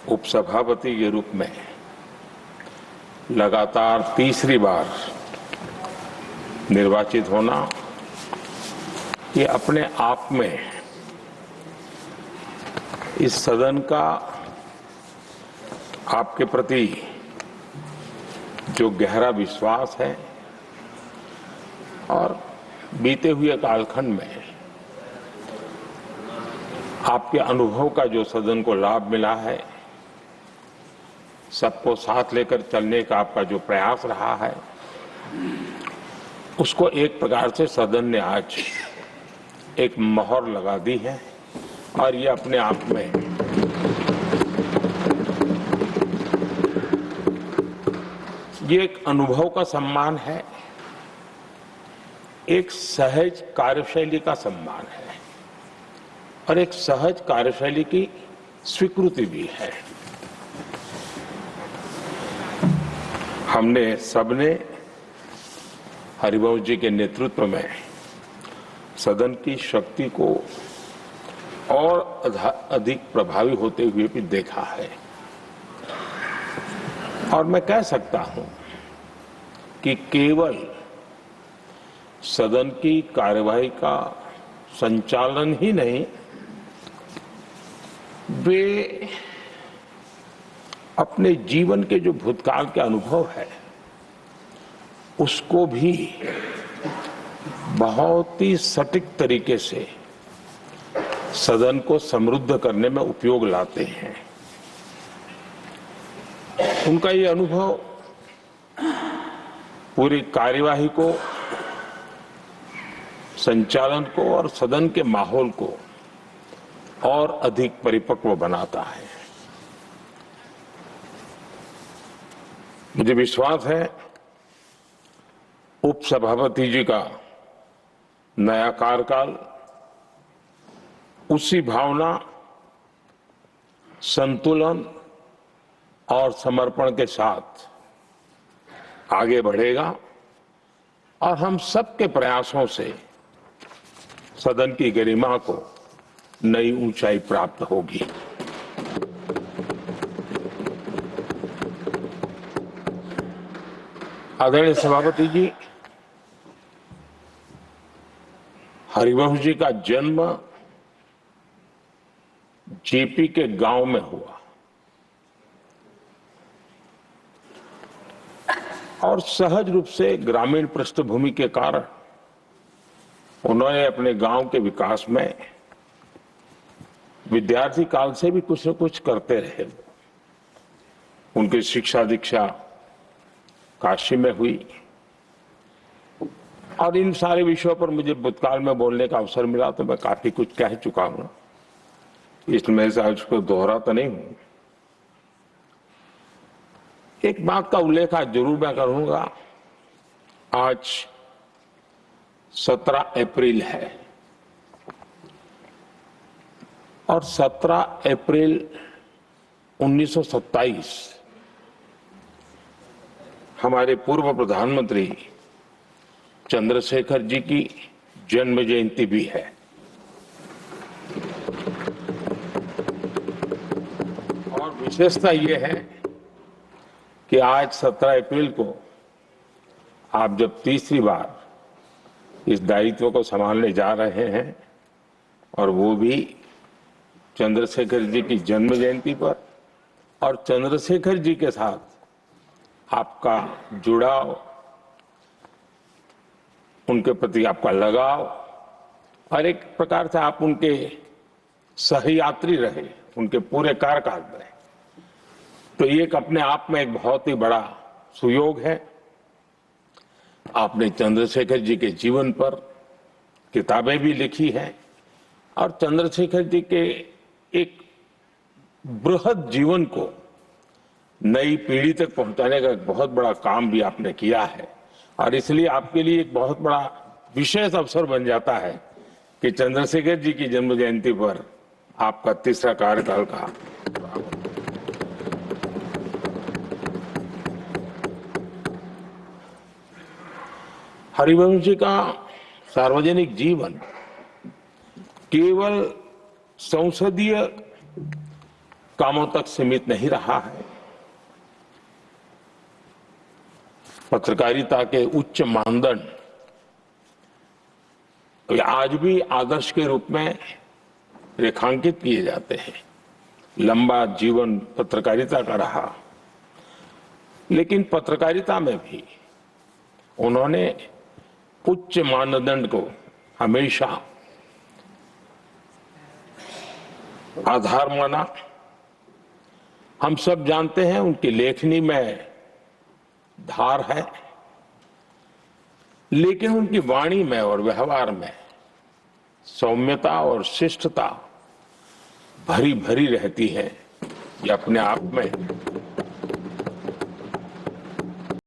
उपसभापति के रूप में लगातार तीसरी बार निर्वाचित होना ये अपने आप में इस सदन का आपके प्रति जो गहरा विश्वास है और बीते हुए कालखंड में आपके अनुभव का जो सदन को लाभ मिला है, सबको साथ लेकर चलने का आपका जो प्रयास रहा है, उसको एक प्रकार से सदन ने आज एक मोहर लगा दी है और ये अपने आप में ये एक अनुभव का सम्मान है, एक सहज कार्यशैली का सम्मान है और एक सहज कार्यशैली की स्वीकृति भी है। हमने सबने हरिवंश जी के नेतृत्व में सदन की शक्ति को और अधिक प्रभावी होते हुए भी देखा है और मैं कह सकता हूं कि केवल सदन की कार्यवाही का संचालन ही नहीं, वे अपने जीवन के जो भूतकाल के अनुभव है उसको भी बहुत ही सटीक तरीके से सदन को समृद्ध करने में उपयोग लाते हैं। उनका ये अनुभव पूरी कार्यवाही को, संचालन को और सदन के माहौल को और अधिक परिपक्व बनाता है। मुझे विश्वास है उपसभापति जी का नया कार्यकाल उसी भावना, संतुलन और समर्पण के साथ आगे बढ़ेगा और हम सबके प्रयासों से सदन की गरिमा को नई ऊंचाई प्राप्त होगी। आदरणीय सभापति जी, हरिवंश जी का जन्म जेपी के गांव में हुआ और सहज रूप से ग्रामीण पृष्ठभूमि के कारण उन्होंने अपने गांव के विकास में विद्यार्थी काल से भी कुछ न कुछ करते रहे। उनकी शिक्षा दीक्षा काशी में हुई और इन सारे विषयों पर मुझे भूतकाल में बोलने का अवसर मिला तो मैं काफी कुछ कह चुका हूं, इसमें से आज को दोहराता नहीं हूं। एक बात का उल्लेख आज जरूर मैं करूंगा। आज 17 अप्रैल है और 17 अप्रैल 1927 हमारे पूर्व प्रधानमंत्री चंद्रशेखर जी की जन्म जयंती भी है। और विशेषता यह है कि आज 17 अप्रैल को आप जब तीसरी बार इस दायित्व को संभालने जा रहे हैं और वो भी चंद्रशेखर जी की जन्म जयंती पर, और चंद्रशेखर जी के साथ आपका जुड़ाव, उनके प्रति आपका लगाव और एक प्रकार से आप उनके सहयात्री रहे उनके पूरे कार्यकाल में, तो ये एक अपने आप में एक बहुत ही बड़ा सुयोग है। आपने चंद्रशेखर जी के जीवन पर किताबें भी लिखी हैं और चंद्रशेखर जी के एक बृहद जीवन को नई पीढ़ी तक पहुंचाने का एक बहुत बड़ा काम भी आपने किया है और इसलिए आपके लिए एक बहुत बड़ा विशेष अवसर बन जाता है कि चंद्रशेखर जी की जन्म जयंती पर आपका तीसरा कार्यकाल का हरिवंश जी का सार्वजनिक जीवन केवल संसदीय कामों तक सीमित नहीं रहा है। पत्रकारिता के उच्च मानदंड आज भी आदर्श के रूप में रेखांकित किए जाते हैं। लंबा जीवन पत्रकारिता का रहा, लेकिन पत्रकारिता में भी उन्होंने उच्च मानदंड को हमेशा आधार माना। हम सब जानते हैं उनकी लेखनी में धार है, लेकिन उनकी वाणी में और व्यवहार में सौम्यता और शिष्टता भरी भरी रहती है। ये अपने आप में